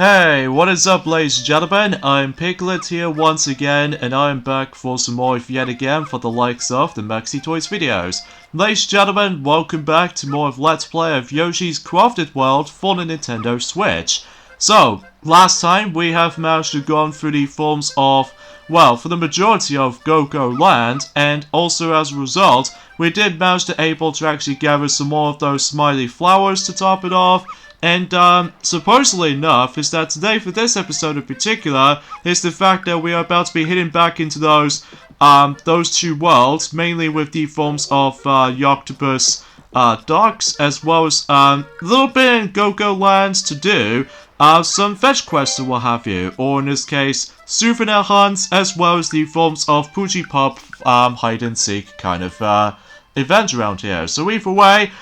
Hey, what is up, ladies and gentlemen? I'm Piglet here once again, and I am back for some more of yet again for the likes of the Maxi Toys videos. Ladies and gentlemen, welcome back to more of Let's Play of Yoshi's Crafted World for the Nintendo Switch. So, last time we have managed to go through the forms of, well, for the majority of Go-Go Land, and also as a result, we did manage to able to actually gather some more of those smiley flowers to top it off. And, supposedly enough, is that today, for this episode in particular, is the fact that we are about to be heading back into those two worlds, mainly with the forms of, Octopus, Docks, as well as, a little bit in Go-Go Lands to do, some fetch quests and what have you, or in this case, souvenir hunts, as well as the forms of Poochie Pop, hide-and-seek kind of, event around here. So either way,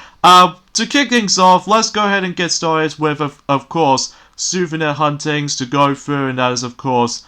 to kick things off, let's go ahead and get started with, of course, souvenir huntings to go through, and that is, of course,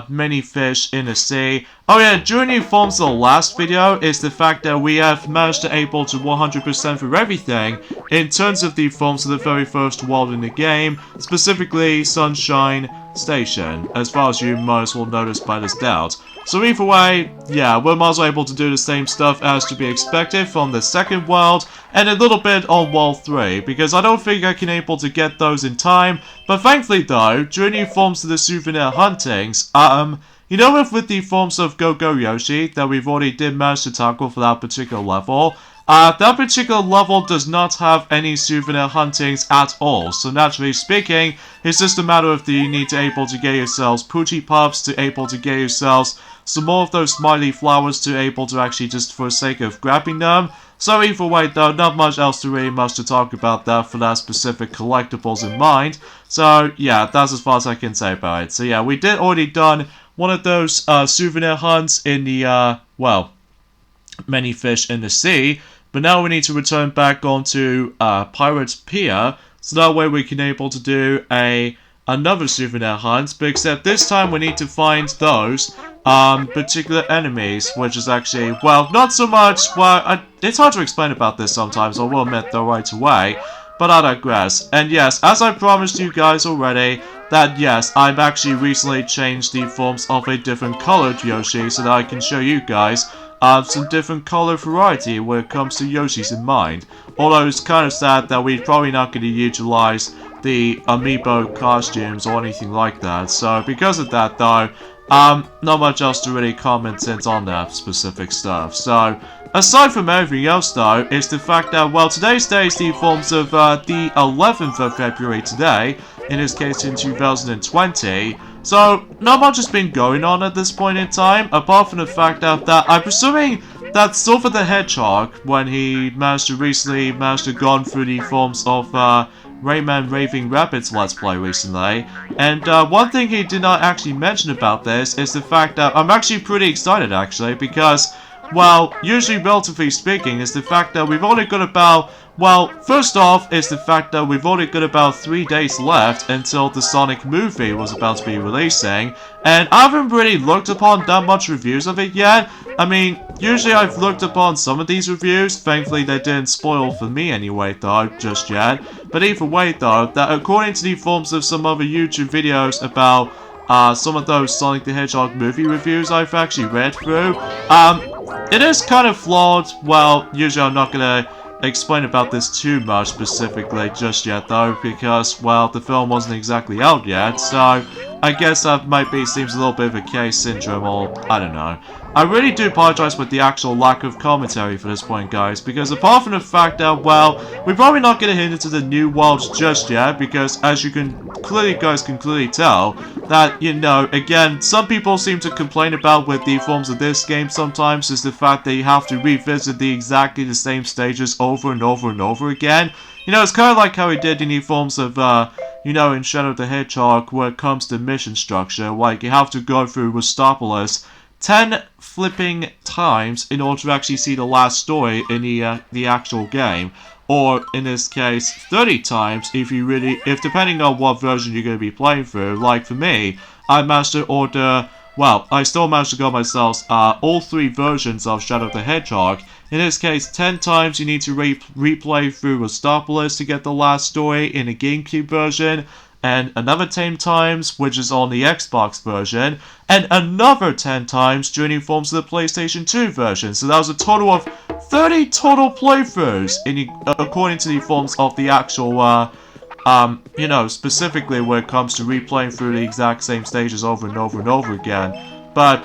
many fish in the sea. Oh yeah, during the forms of the last video is the fact that we have managed to able to 100% through everything in terms of the forms of the very first world in the game, specifically Sunshine Station, as far as you might as well notice by this doubt. So either way, yeah, we're might as well able to do the same stuff as to be expected from the second world, and a little bit on World 3, because I don't think I can able to get those in time, but thankfully though, during the forms of the souvenir huntings, you know with the forms of Go-Go Yoshi that we've already did manage to tackle for that particular level, that particular level does not have any souvenir huntings at all, so naturally speaking, it's just a matter of you need to able to get yourselves Poochie Pups, to able to get yourselves some more of those smiley flowers to able to actually just for the sake of grabbing them. So either way though, not much else to really much to talk about that for that specific collectibles in mind. So yeah, that's as far as I can say about it. So yeah, we did already done one of those souvenir hunts in the, well, many fish in the sea. But now we need to return back onto Pirate Pier, so that way we can able to do another souvenir hunt, but except this time we need to find those particular enemies, which is actually, well, not so much, well, it's hard to explain about this sometimes, I will admit though right away, but I digress. And yes, as I promised you guys already, that yes, I've actually recently changed the forms of a different colored Yoshi so that I can show you guys some different color variety when it comes to Yoshis in mind. Although it's kind of sad that we're probably not going to utilize the amiibo costumes or anything like that. So because of that though, not much else to really comment on that specific stuff. So aside from everything else though, is the fact that, well, today's day is the forms of the 11th of February today, in this case in 2020. So, not much has been going on at this point in time, apart from the fact that I'm presuming that Silver the Hedgehog, when he recently managed to gone through the forms of Rayman Raving Rabbit's Let's Play recently, and one thing he did not actually mention about this is the fact that I'm actually pretty excited actually, because, well, usually relatively speaking, is the fact that we've only got about, well, first off, is the fact that we've only got about 3 days left until the Sonic movie was about to be releasing, and I haven't really looked upon that much reviews of it yet. I mean, usually I've looked upon some of these reviews, thankfully they didn't spoil for me anyway though, just yet, but either way though, that according to the forms of some other YouTube videos about some of those Sonic the Hedgehog movie reviews I've actually read through, it is kind of flawed. Well, usually I'm not gonna explain about this too much specifically just yet though, because, well, the film wasn't exactly out yet, so I guess that might be seems a little bit of a case syndrome, or I don't know. I really do apologize with the actual lack of commentary for this point, guys, because apart from the fact that, well, we're probably not going to hit into the new worlds just yet, because as you guys can clearly tell, that, you know, again, some people seem to complain about with the forms of this game sometimes is the fact that you have to revisit exactly the same stages over and over and over again. You know, it's kind of like how we did in the forms of, you know, in Shadow the Hedgehog, where it comes to mission structure, like you have to go through Westopolis 10 flipping times in order to actually see the last story in the actual game, or in this case 30 times if depending on what version you're going to be playing through. Like for me, I managed to order, well, I still managed to go myself all 3 versions of Shadow the Hedgehog. In this case, 10 times you need to replay through Westopolis to get the last story in the GameCube version. and another 10 times, which is on the Xbox version, and another 10 times during the forms of the PlayStation 2 version. So that was a total of 30 total playthroughs, according to the forms of the actual, you know, specifically when it comes to replaying through the exact same stages over and over and over again. But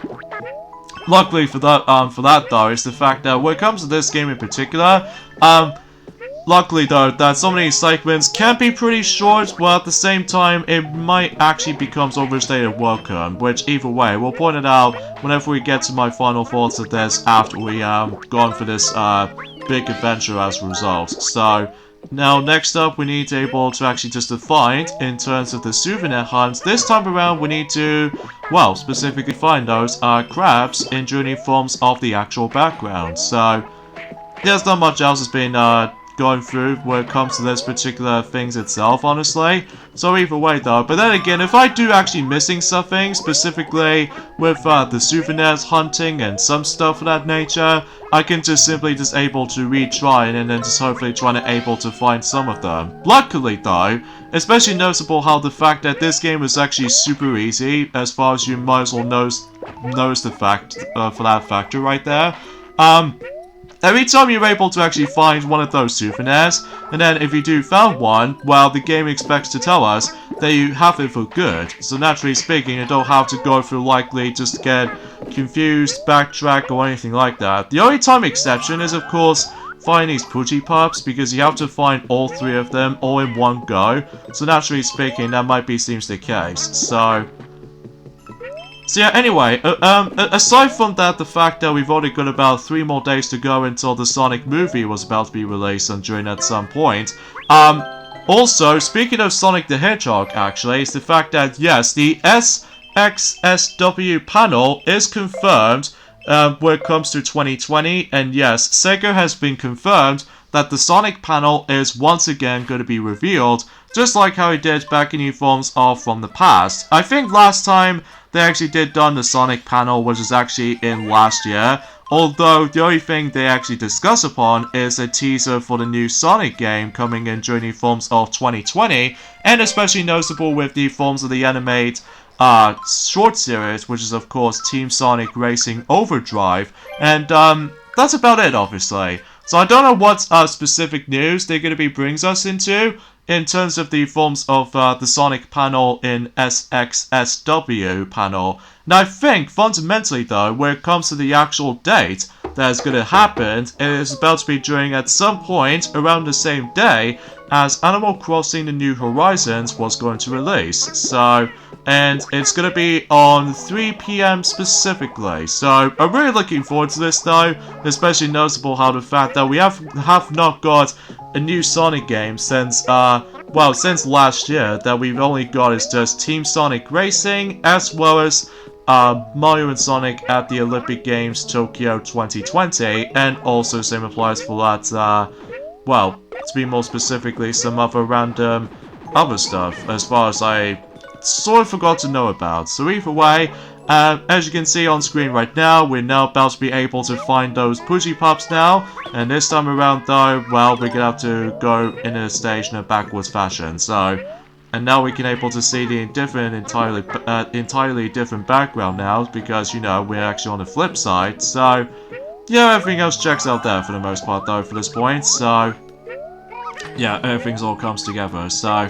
luckily for that though, is the fact that when it comes to this game in particular, luckily though, that some of these segments can be pretty short, but at the same time, it might actually become overstated welcome, which either way, we'll point it out whenever we get to my final thoughts of this after we, gone for this, big adventure as a result. So, now next up, we need to be able to actually just define, in terms of the souvenir hunts, this time around we need to, well, specifically find those, crabs in journey forms of the actual background. So, there's not much else that's been, going through when it comes to this particular things itself, honestly. So either way though, but then again, if I do actually missing something, specifically with the souvenirs hunting and some stuff of that nature, I can just simply just able to retry and then just hopefully try to able to find some of them. Luckily though, especially noticeable how the fact that this game is actually super easy, as far as you might as well knows the fact, for that factor right there. Every time you're able to actually find one of those souvenirs, and then if you do found one, well, the game expects to tell us that you have it for good. So naturally speaking, you don't have to go through likely just to get confused, backtrack, or anything like that. The only time exception is, of course, finding these Poochie Pups, because you have to find all 3 of them all in one go. So naturally speaking, that seems the case. So yeah, anyway, aside from that, the fact that we've only got about 3 more days to go until the Sonic movie was about to be released and during at some point. Also, speaking of Sonic the Hedgehog, actually, is the fact that, yes, the SXSW panel is confirmed when it comes to 2020, and yes, Sega has been confirmed that the Sonic panel is once again going to be revealed, just like how it did back in new forms of from the past. I think last time they actually did done the Sonic panel, which is actually in last year, although the only thing they actually discuss upon is a teaser for the new Sonic game coming in during the forms of 2020, and especially noticeable with the forms of the animated short series, which is of course Team Sonic Racing Overdrive, and that's about it, obviously. So I don't know what specific news they're going to be brings us into in terms of the forms of the Sonic panel in SXSW panel. And I think fundamentally though, when it comes to the actual date that is going to happen, it is about to be during at some point around the same day as Animal Crossing The New Horizons was going to release. So, and it's going to be on 3 PM specifically. So, I'm really looking forward to this though, especially noticeable how the fact that we have not got a new Sonic game since, well, since last year, that we've only got is just Team Sonic Racing, as well as Mario and Sonic at the Olympic Games Tokyo 2020, and also same applies for that, well, to be more specifically, some other random other stuff, as far as I sort of forgot to know about. So either way, as you can see on screen right now, we're now about to be able to find those Poochie Pups now, and this time around though, well, we're gonna have to go in a stage in a backwards fashion. So, and now we can able to see the entirely different background now, because, you know, we're actually on the flip side. So, yeah, everything else checks out there for the most part though for this point. So, yeah, everything's all comes together. So,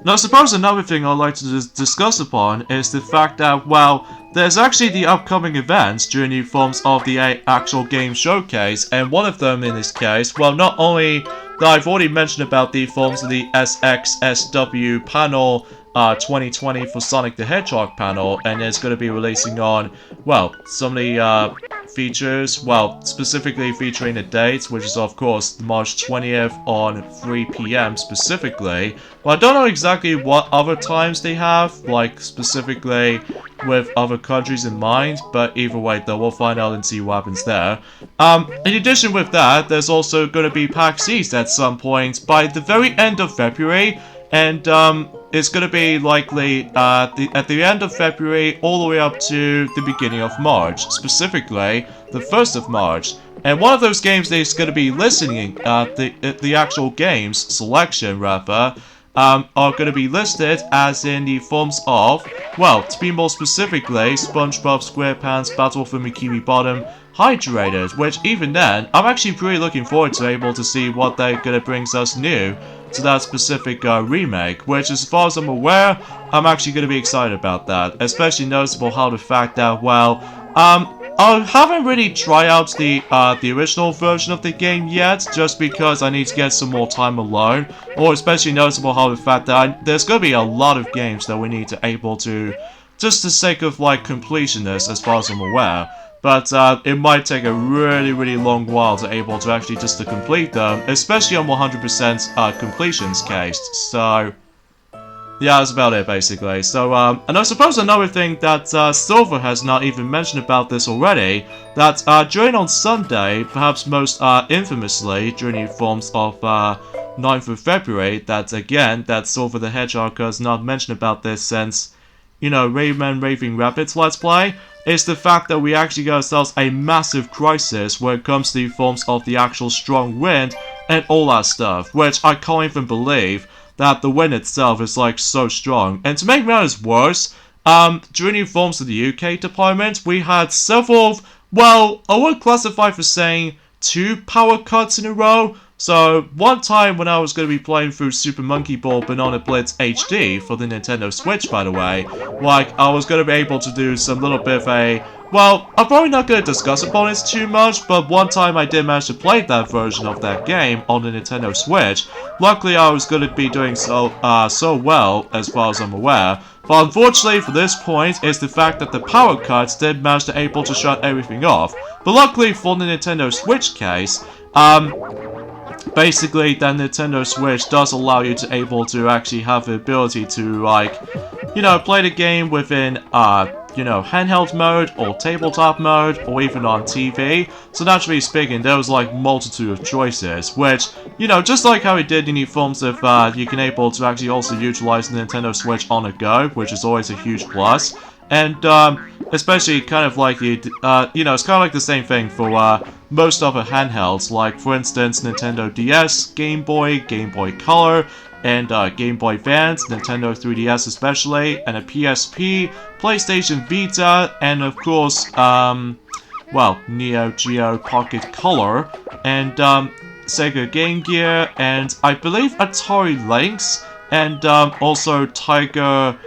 now I suppose another thing I'd like to discuss upon is the fact that, well, there's actually the upcoming events during the forms of the actual game showcase, and one of them in this case, well, not only that I've already mentioned about the forms of the SXSW panel 2020 for Sonic the Hedgehog panel, and it's going to be releasing on, well, some of the features, well, specifically featuring the date, which is of course March 20th on 3 PM specifically. Well, I don't know exactly what other times they have, like specifically with other countries in mind, but either way though, we'll find out and see what happens there. In addition with that, there's also going to be PAX East at some point by the very end of February, and it's going to be likely at the end of February all the way up to the beginning of March, specifically the 1st of March. And one of those games that is going to be listening, the actual games selection rather, are going to be listed as in the forms of, well, to be more specifically, SpongeBob SquarePants Battle for Bikini Bottom Hydrated, which even then, I'm actually pretty looking forward to able to see what they're going to bring us new to that specific remake, which as far as I'm aware, I'm actually going to be excited about that, especially noticeable how the fact that, well, I haven't really tried out the original version of the game yet, just because I need to get some more time alone, or especially noticeable how the fact that there's going to be a lot of games that we need to able to, just for the sake of like completionist as far as I'm aware. But it might take a really long while to able to actually just to complete them, especially on 100% completions case. So yeah, that's about it basically. So and I suppose another thing that Silver has not even mentioned about this already, that during on Sunday, perhaps most infamously during the forms of 9th of February, that again, that Silver the Hedgehog has not mentioned about this since, you know, Rayman Raving Rapids Let's Play, is the fact that we actually got ourselves a massive crisis when it comes to the forms of the actual strong wind and all that stuff, which I can't even believe that the wind itself is like so strong. And to make matters worse, during the forms of the UK department, we had several, well, I would classify for saying 2 power cuts in a row. So, one time when I was going to be playing through Super Monkey Ball Banana Blitz HD for the Nintendo Switch, by the way, like, I was going to be able to do some little bit of a, well, I'm probably not going to discuss upon it too much, but one time I did manage to play that version of that game on the Nintendo Switch. Luckily, I was going to be doing so well, as far as I'm aware. But unfortunately, for this point, is the fact that the power cuts did manage to able to shut everything off. But luckily for the Nintendo Switch case, basically, that Nintendo Switch does allow you to able to actually have the ability to, like, you know, play the game within, you know, handheld mode, or tabletop mode, or even on TV. So naturally speaking, there was, like, multitude of choices, which, you know, just like how it did in the forms of, you can able to actually also utilize the Nintendo Switch on the go, which is always a huge plus. And, especially kind of like, you know, it's kind of like the same thing for, most other handhelds, like, for instance, Nintendo DS, Game Boy Color, and Game Boy Advance, Nintendo 3DS especially, and a PSP, PlayStation Vita, and of course, well, Neo Geo Pocket Color, and Sega Game Gear, and I believe Atari Lynx, and also Tiger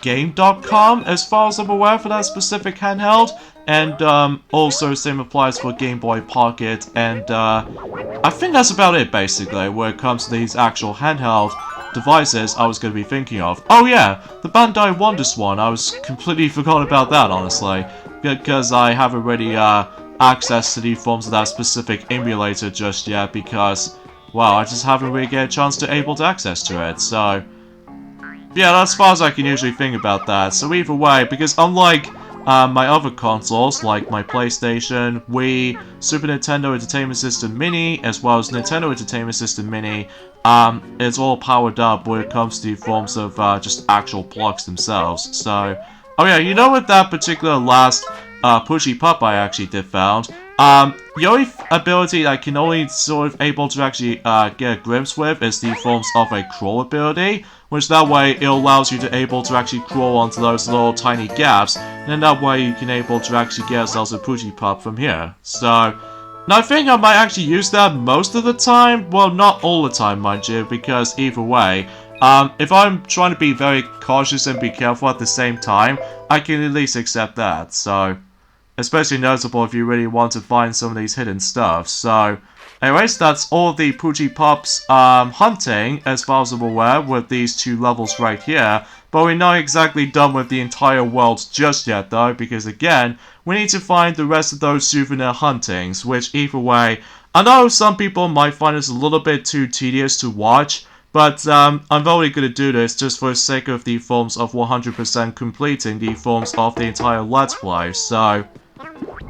Game.com, as far as I'm aware, for that specific handheld. And also same applies for Game Boy Pocket, and I think that's about it basically when it comes to these actual handheld devices I was going to be thinking of. Oh yeah, the Bandai Wonders one, I was completely forgot about that honestly, because I haven't really access to the forms of that specific emulator just yet, because, well, I just haven't really get a chance to able to access to it, so yeah, that's as far as I can usually think about that. So either way, because unlike my other consoles, like my PlayStation, Wii, Super Nintendo Entertainment System Mini, as well as Nintendo Entertainment System Mini, it's all powered up when it comes to forms of just actual plugs themselves. So, oh yeah, you know what that particular last pushy pup I actually did found? The only ability I can only sort of able to actually get a glimpse with is the forms of a crawl ability, which that way it allows you to able to actually crawl onto those little tiny gaps, and then that way you can able to actually get yourselves a pushy pup from here. So, now I think I might actually use that most of the time, well, not all the time, mind you, because either way, if I'm trying to be very cautious and be careful at the same time, I can at least accept that, so especially noticeable if you really want to find some of these hidden stuff. So, anyways, that's all of the Poochie Pops hunting, as far as I'm aware, with these 2 levels right here. But we're not exactly done with the entire world just yet, though, because again, we need to find the rest of those souvenir huntings, which either way, I know some people might find this a little bit too tedious to watch, but I'm only going to do this just for the sake of the forms of 100% completing the forms of the entire Let's Play, so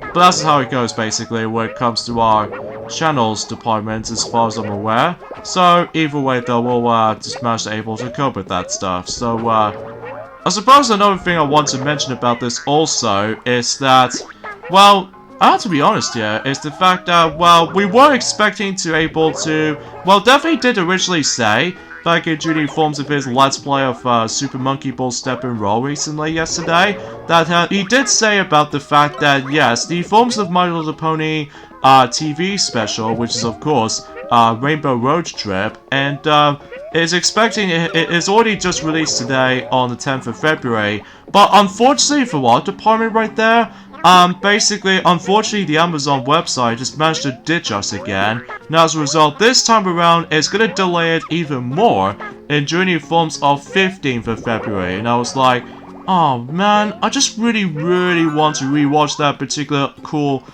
but that's how it goes basically when it comes to our channels department as far as I'm aware. So either way though, we'll just manage to able to cope with that stuff. So I suppose another thing I want to mention about this also is that, well, I have to be honest here, is the fact that, well, we were expecting to able to, well, definitely did originally say back into the forms of his Let's Play of Super Monkey Ball Step and Roll recently yesterday, that he did say about the fact that, yes, the forms of My Little Pony TV special, which is, of course, Rainbow Road Trip, and is expecting it is already just released today on the 10th of February. But unfortunately for our department right there, basically, unfortunately, the Amazon website just managed to ditch us again. And as a result, this time around, it's gonna delay it even more in during the forms of 15th of February. And I was like, oh man, I just really want to rewatch that particular cool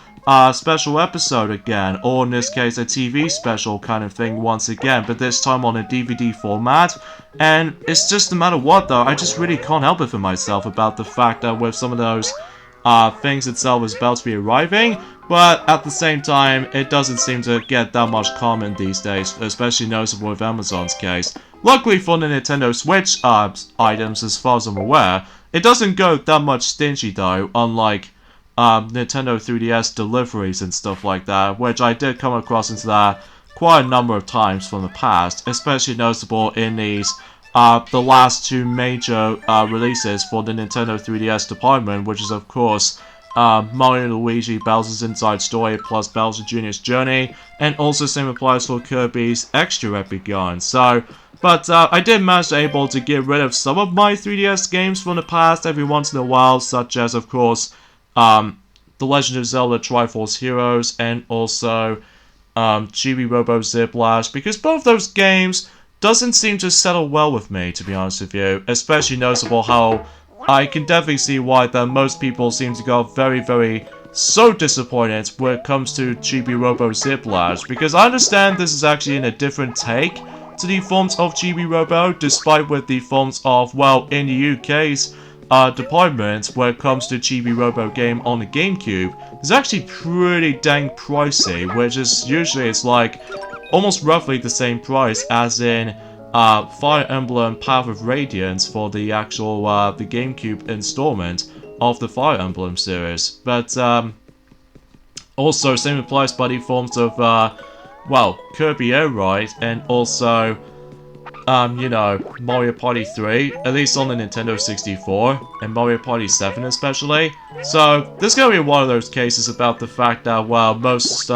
special episode again, or in this case a TV special kind of thing once again, but this time on a DVD format. And it's just no matter what though, I just really can't help it for myself about the fact that with some of those things itself is about to be arriving, but at the same time it doesn't seem to get that much common these days, especially noticeable with Amazon's case. Luckily for the Nintendo Switch items, as far as I'm aware, it doesn't go that much stingy though, unlike Nintendo 3DS deliveries and stuff like that, which I did come across into that quite a number of times from the past, especially noticeable in these the last two major releases for the Nintendo 3DS department, which is of course Mario and Luigi Bowser's Inside Story plus Bowser Jr.'s Journey, and also same applies for Kirby's Extra Epic Yarn. So, but I did manage to able to get rid of some of my 3DS games from the past every once in a while, such as of course The Legend of Zelda Triforce Heroes, and also Chibi Robo Ziplash, because both those games doesn't seem to settle well with me, to be honest with you. Especially noticeable how I can definitely see why that most people seem to go very so disappointed when it comes to Chibi Robo Ziplash, because I understand this is actually in a different take to the forms of Chibi Robo, despite with the forms of, well, in the UK's department, when it comes to Chibi Robo game on the GameCube, is actually pretty dang pricey, which is usually it's like almost roughly the same price as in Fire Emblem Path of Radiance for the actual the GameCube installment of the Fire Emblem series. But also same applies by the forms of well, Kirby Air Ride, and also you know, Mario Party 3, at least on the Nintendo 64, and Mario Party 7 especially. So, this is going to be one of those cases about the fact that, well, most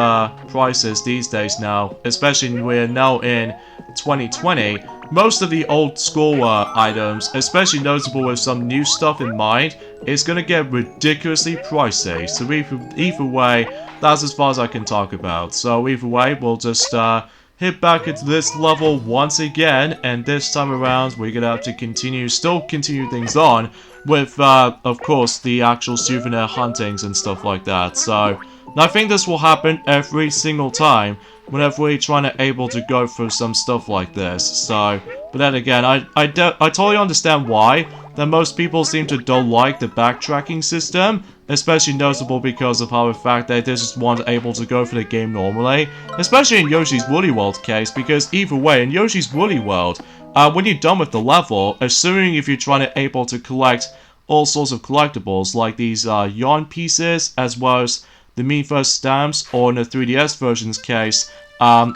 prices these days now, especially we're now in 2020, most of the old school items, especially notable with some new stuff in mind, is going to get ridiculously pricey. So either way, that's as far as I can talk about. So either way, we'll just hit back into this level once again, and this time around we're gonna have to still continue things on with, of course, the actual souvenir huntings and stuff like that. So, and I think this will happen every single time whenever we're trying to able to go through some stuff like this. So, but then again, I totally understand why that most people seem to don't like the backtracking system, especially noticeable because of how the fact that they just weren't able to go for the game normally, especially in Yoshi's Woolly World case, because either way, in Yoshi's Woolly World, when you're done with the level, assuming if you're trying to able to collect all sorts of collectibles, like these yarn pieces, as well as the Miiverse stamps, or in the 3DS version's case,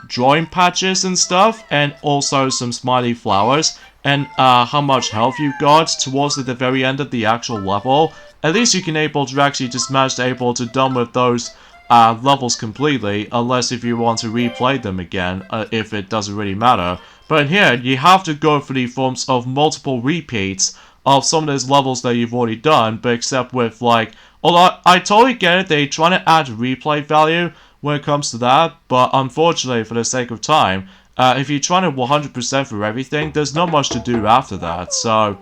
drawing patches and stuff, and also some smiley flowers, and how much health you've got towards the very end of the actual level, at least you can able to actually just manage to able to done with those levels completely, unless if you want to replay them again, if it doesn't really matter. But in here, you have to go for the forms of multiple repeats of some of those levels that you've already done, but except with like, although I totally get it, they're trying to add replay value when it comes to that, but unfortunately, for the sake of time, if you're trying to 100% for everything, there's not much to do after that, so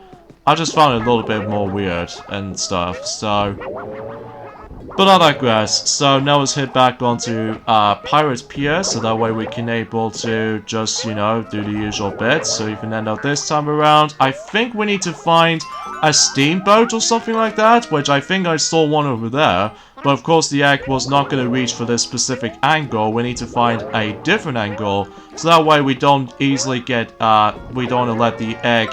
I just found it a little bit more weird and stuff, so, but I digress. So now let's head back onto Pirate Pier, so that way we can able to just, you know, do the usual bits. So even end up this time around, I think we need to find a steamboat or something like that, which I think I saw one over there. But of course the egg was not going to reach for this specific angle. We need to find a different angle, so that way we don't easily get, we don't want to let the egg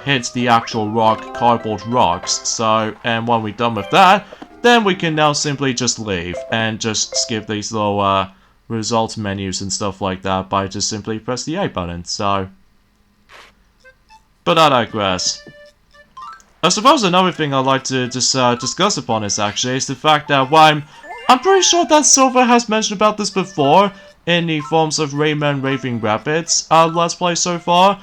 hit the actual cardboard rocks. So, and when we're done with that, then we can now simply just leave and just skip these little results menus and stuff like that by just simply press the A button. So, But I digress. I suppose another thing I'd like to just discuss upon this actually is the fact that, well, I'm pretty sure that Silver has mentioned about this before in the forms of Rayman Raving Rapids Let's Play so far.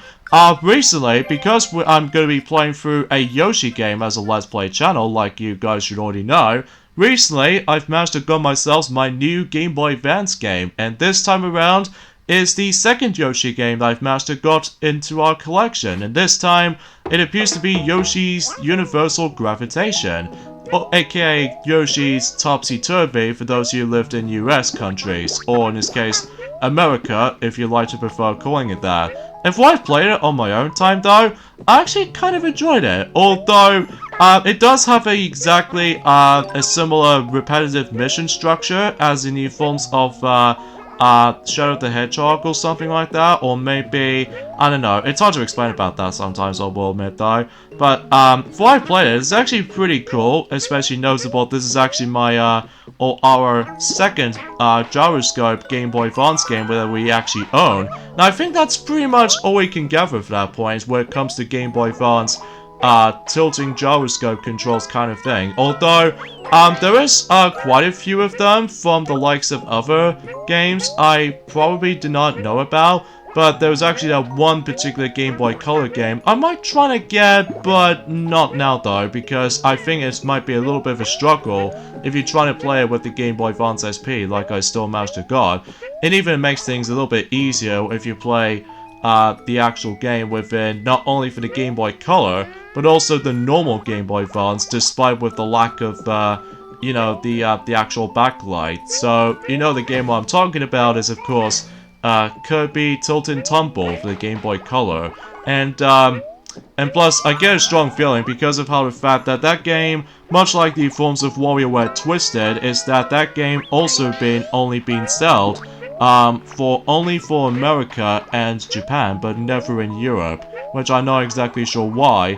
Recently, because I'm going to be playing through a Yoshi game as a Let's Play channel, like you guys should already know, recently I've managed to get myself my new Game Boy Advance game, and this time around is the second Yoshi game that I've managed to got into our collection, and this time it appears to be Yoshi's Universal Gravitation, or aka Yoshi's Topsy-Turvy for those who lived in US countries, or in this case, America, if you like to prefer calling it that. If I've played it on my own time though, I actually kind of enjoyed it, although it does have exactly a similar repetitive mission structure as in the forms of Shadow the Hedgehog or something like that, or maybe, I don't know, it's hard to explain about that sometimes, I will admit though, but before I played it, it's actually pretty cool, especially noticeable. This is actually my, or our second gyroscope Game Boy Advance game that we actually own. Now I think that's pretty much all we can gather for that point when it comes to Game Boy Advance tilting gyroscope controls kind of thing, although there is quite a few of them from the likes of other games I probably did not know about, but there was actually that one particular Game Boy Color game I might try to get, but not now though, because I think it might be a little bit of a struggle if you're trying to play it with the Game Boy Advance SP like I still managed to got. It even makes things a little bit easier if you play the actual game within not only for the Game Boy Color, but also the normal Game Boy Advance, despite with the lack of, you know, the actual backlight. So, you know, the game I'm talking about is, of course, Kirby Tilt and Tumble for the Game Boy Color. And plus, I get a strong feeling because of how the fact that that game, much like the forms of WarioWare Twisted, is that game also only been sold only for America and Japan, but never in Europe, which I'm not exactly sure why.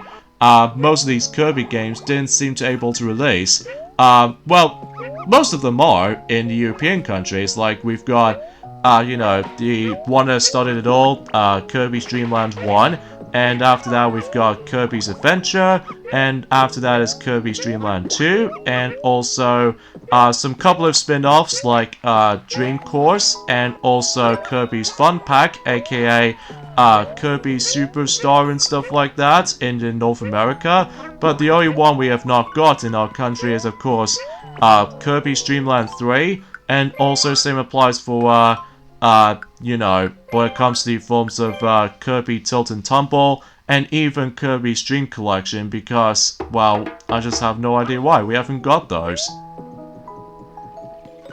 Most of these Kirby games didn't seem to able to release. Well, most of them are in the European countries, like we've got, you know, the one that started it all, Kirby's Dream Land 1, and after that we've got Kirby's Adventure, and after that is Kirby's Dream Land 2, and also some couple of spin-offs like Dream Course, and also Kirby's Fun Pack, aka Kirby Superstar and stuff like that in North America, but the only one we have not got in our country is, of course, Kirby's Dream Land 3, and also same applies for, you know, when it comes to the forms of Kirby Tilt and Tumble, and even Kirby's Dream Collection, because, well, I just have no idea why we haven't got those.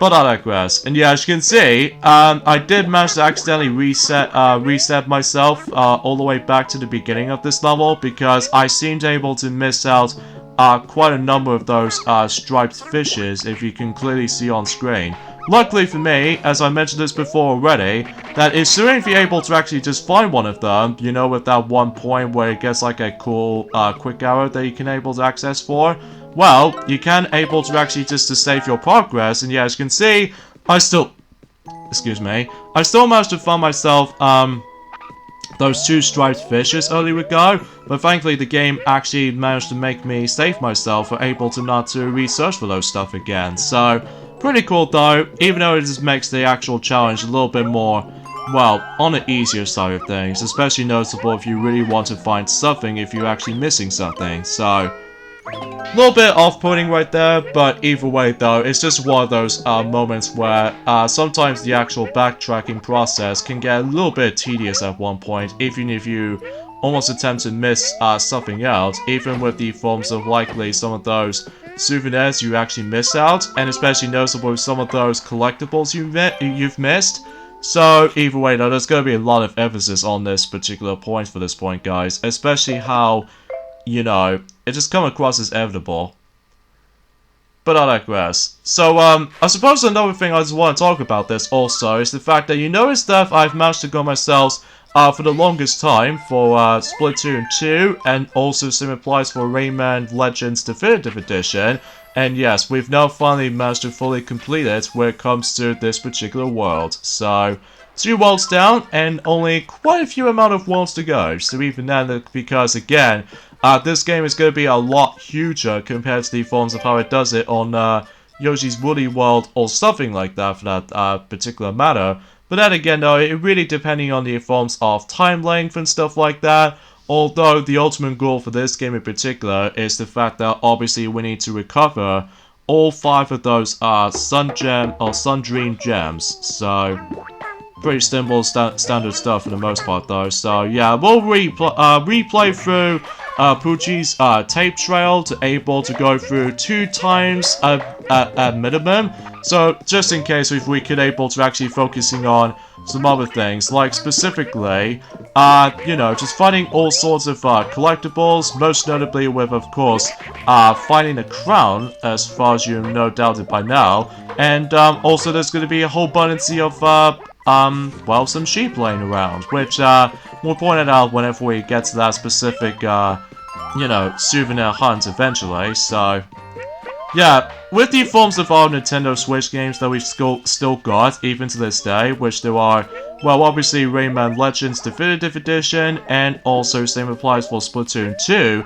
But I digress. And yeah, as you can see, I did manage to accidentally reset myself all the way back to the beginning of this level, because I seemed able to miss out quite a number of those striped fishes, if you can clearly see on screen. Luckily for me, as I mentioned this before already, that as soon as you're able to actually just find one of them, you know, with that one point where it gets like a cool quick arrow that you can able to access for, well, you can able to actually just to save your progress, and yeah, as you can see, I still managed to find myself, those two striped fishes earlier ago, but thankfully the game actually managed to make me save myself or able to not to research for those stuff again, so pretty cool though, even though it just makes the actual challenge a little bit more, well, on the easier side of things, especially noticeable if you really want to find something if you're actually missing something, so a little bit off-putting right there, but either way though, it's just one of those moments where sometimes the actual backtracking process can get a little bit tedious at one point, even if you almost attempt to miss something out, even with the forms of likely some of those souvenirs you actually miss out, and especially noticeable with some of those collectibles you've missed. So either way though, there's going to be a lot of emphasis on this particular point for this point, guys, especially how, you know, it just come across as inevitable. But I digress. So, I suppose another thing I just want to talk about this also is the fact that you notice that I've managed to go myself for the longest time for Splatoon 2, and also same applies for Rayman Legends Definitive Edition. And yes, we've now finally managed to fully complete it when it comes to this particular world. So, 2 worlds down and only quite a few amount of worlds to go. So even then, because again, this game is going to be a lot huger compared to the forms of how it does it on Yoshi's Woolly World or something like that for that particular matter. But then again though, it really depending on the forms of time length and stuff like that. Although the ultimate goal for this game in particular is the fact that obviously we need to recover all 5 of those Sun Gem or Sun Dream Gems. So pretty simple standard stuff for the most part though. So yeah, we'll replay through Poochie's tape trail to able to go through 2 times at minimum. So just in case if we could able to actually focusing on some other things, like specifically, you know, just finding all sorts of collectibles, most notably with, of course, finding a crown, as far as you no doubted by now, and also there's going to be a whole abundance of, well, some sheep laying around, which we'll point it out whenever we get to that specific, you know, souvenir hunt eventually, so... Yeah, with the forms of our Nintendo Switch games that we've still got, even to this day, which there are, well, obviously Rayman Legends Definitive Edition, and also same applies for Splatoon 2.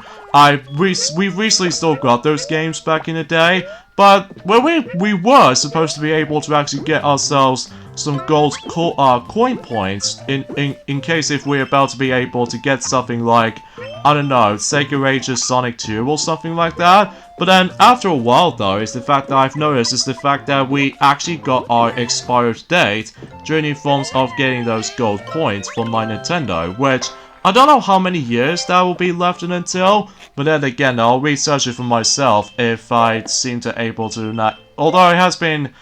We've recently still got those games back in the day, but when we were supposed to be able to actually get ourselves some gold coin points in case if we're about to be able to get something like, I don't know, Sega Ages Sonic 2 or something like that. But then after a while though, is the fact that I've noticed is the fact that we actually got our expired date during the forms of getting those gold points from my Nintendo, which I don't know how many years that will be left until, but then again I'll research it for myself if I seem to able to not, although it has been,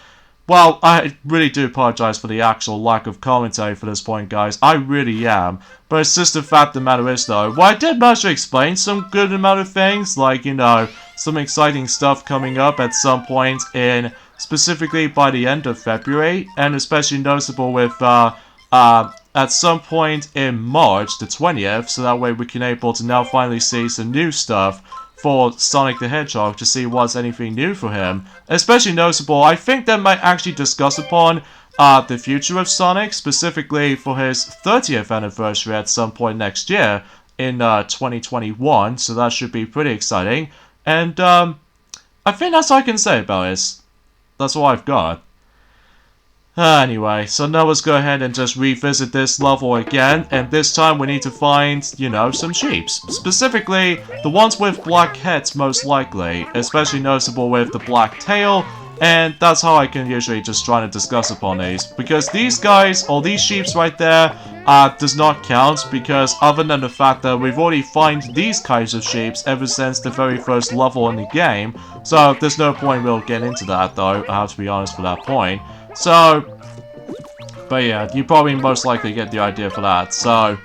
well, I really do apologize for the actual lack of commentary for this point, guys. I really am. But it's just the fact of the matter is, though, well, I did manage to explain some good amount of things, like, you know, some exciting stuff coming up at some point in, specifically by the end of February, and especially noticeable with, at some point in March the 20th, so that way we can able to now finally see some new stuff for Sonic the Hedgehog to see what's anything new for him. Especially noticeable, I think that might actually discuss upon the future of Sonic, specifically for his 30th anniversary at some point next year in 2021, so that should be pretty exciting. And I think that's all I can say about it. That's all I've got. Anyway, so now let's go ahead and just revisit this level again, and this time we need to find, you know, some sheeps. Specifically, the ones with black heads most likely, especially noticeable with the black tail, and that's how I can usually just try to discuss upon these, because these guys, or these sheeps right there, does not count, because other than the fact that we've already found these kinds of sheeps ever since the very first level in the game, so there's no point we'll get into that though, I have to be honest for that point. So, but yeah, you probably most likely get the idea for that. So,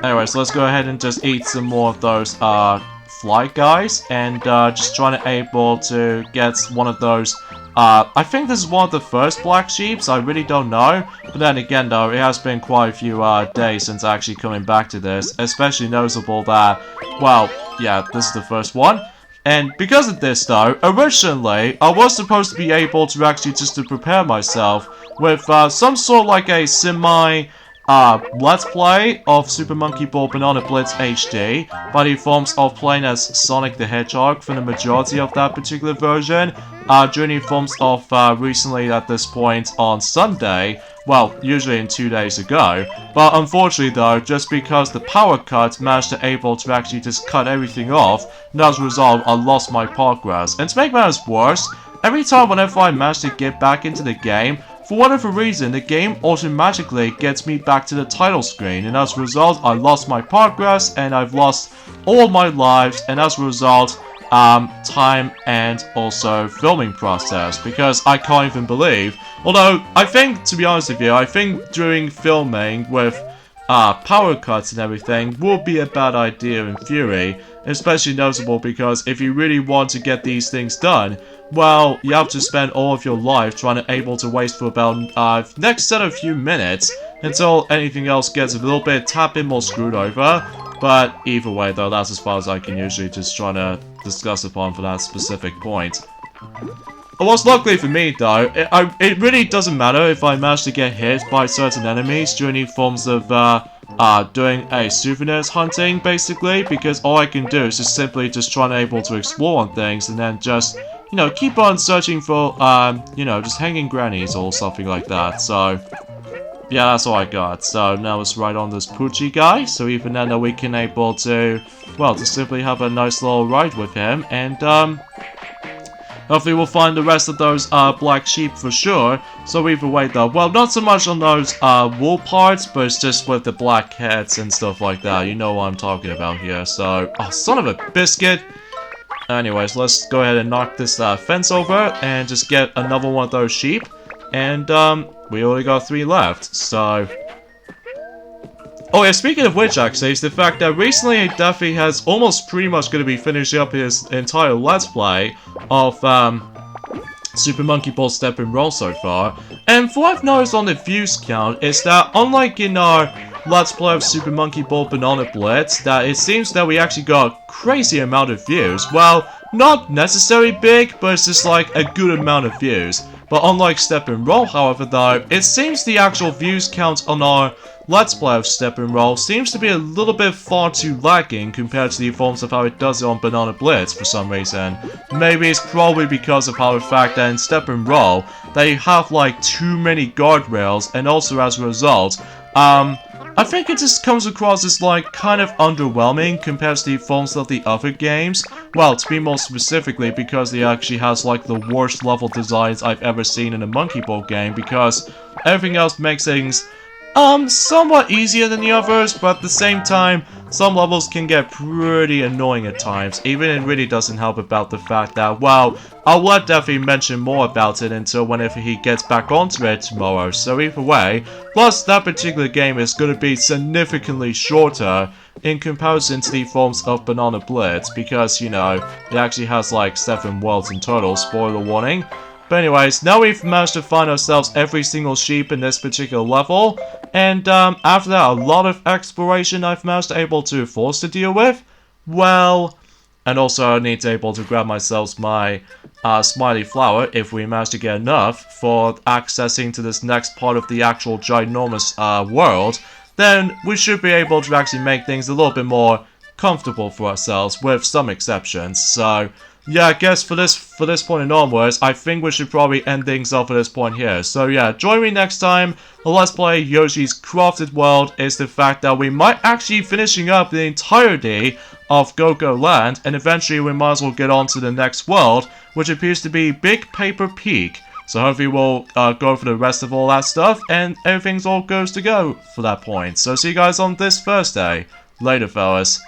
anyway, so let's go ahead and just eat some more of those fly guys, and just trying to able to get one of those. I think this is one of the first black sheeps, I really don't know. But then again though, it has been quite a few days since actually coming back to this, especially noticeable that, well, yeah, this is the first one. And because of this though, originally, I was supposed to be able to actually just to prepare myself with some sort of like a semi Let's Play of Super Monkey Ball Banana Blitz HD by the forms of playing as Sonic the Hedgehog for the majority of that particular version, during the forms of recently at this point on Sunday, well, usually in 2 days ago, but unfortunately though, just because the power cut managed to able to actually just cut everything off, and as a result, I lost my progress. And to make matters worse, every time whenever I manage to get back into the game, for whatever reason, the game automatically gets me back to the title screen, and as a result, I lost my progress, and I've lost all my lives, and as a result, time and also filming process, because I can't even believe, although I think, to be honest with you, I think doing filming with power cuts and everything would be a bad idea in theory, especially noticeable because if you really want to get these things done, well, you have to spend all of your life trying to able to waste for about next set of few minutes until anything else gets a little bit tap in more screwed over. But either way though, that's as far as I can usually just try to discuss upon for that specific point. Well, luckily for me, though, it really doesn't matter if I manage to get hit by certain enemies during any forms of, doing a souvenirs hunting, basically, because all I can do is just simply just trying to able to explore on things, and then just, you know, keep on searching for, you know, just hanging grannies or something like that, so... Yeah, that's all I got. So now it's right on this Poochie guy, so even then we can able to, well, to simply have a nice little ride with him, and, hopefully we'll find the rest of those, black sheep for sure. So either way though, well, not so much on those, wool parts, but it's just with the black heads and stuff like that. You know what I'm talking about here, so... Oh, son of a biscuit! Anyways, let's go ahead and knock this, fence over, and just get another one of those sheep. And, we only got 3 left, so... Oh yeah, speaking of which, actually, is the fact that recently Duffy has almost pretty much going to be finishing up his entire Let's Play of, Super Monkey Ball Step and Roll so far. And what I've noticed on the views count is that, unlike in our Let's Play of Super Monkey Ball Banana Blitz, that it seems that we actually got a crazy amount of views. Well, not necessarily big, but it's just like a good amount of views. But unlike Step and Roll, however, though, it seems the actual views count on our Let's Play of Step and Roll seems to be a little bit far too lacking compared to the forms of how it does it on Banana Blitz for some reason. Maybe it's probably because of how the fact that in Step and Roll, they have like too many guardrails, and also as a result, I think it just comes across as like kind of underwhelming compared to the forms of the other games. Well, to be more specifically, because it actually has like the worst level designs I've ever seen in a Monkey Ball game, because everything else makes things somewhat easier than the others, but at the same time, some levels can get pretty annoying at times. Even it really doesn't help about the fact that, well, I'll let Duffy mention more about it until whenever he gets back onto it tomorrow, so either way, plus that particular game is going to be significantly shorter in comparison to the forms of Banana Blitz, because, you know, it actually has like 7 worlds in total, spoiler warning. But anyways, now we've managed to find ourselves every single sheep in this particular level, and after that, a lot of exploration I've managed to able to force to deal with. Well, and also I need to able to grab myself my smiley flower if we manage to get enough for accessing to this next part of the actual ginormous world. Then we should be able to actually make things a little bit more comfortable for ourselves, with some exceptions. So yeah, I guess for this point and onwards, I think we should probably end things off at this point here. So yeah, join me next time. The Let's Play Yoshi's Crafted World is the fact that we might actually finishing up the entirety of Go-Go Land, and eventually we might as well get on to the next world, which appears to be Big Paper Peak. So hopefully we'll go for the rest of all that stuff, and everything's all goes to go for that point. So see you guys on this Thursday. Later, fellas.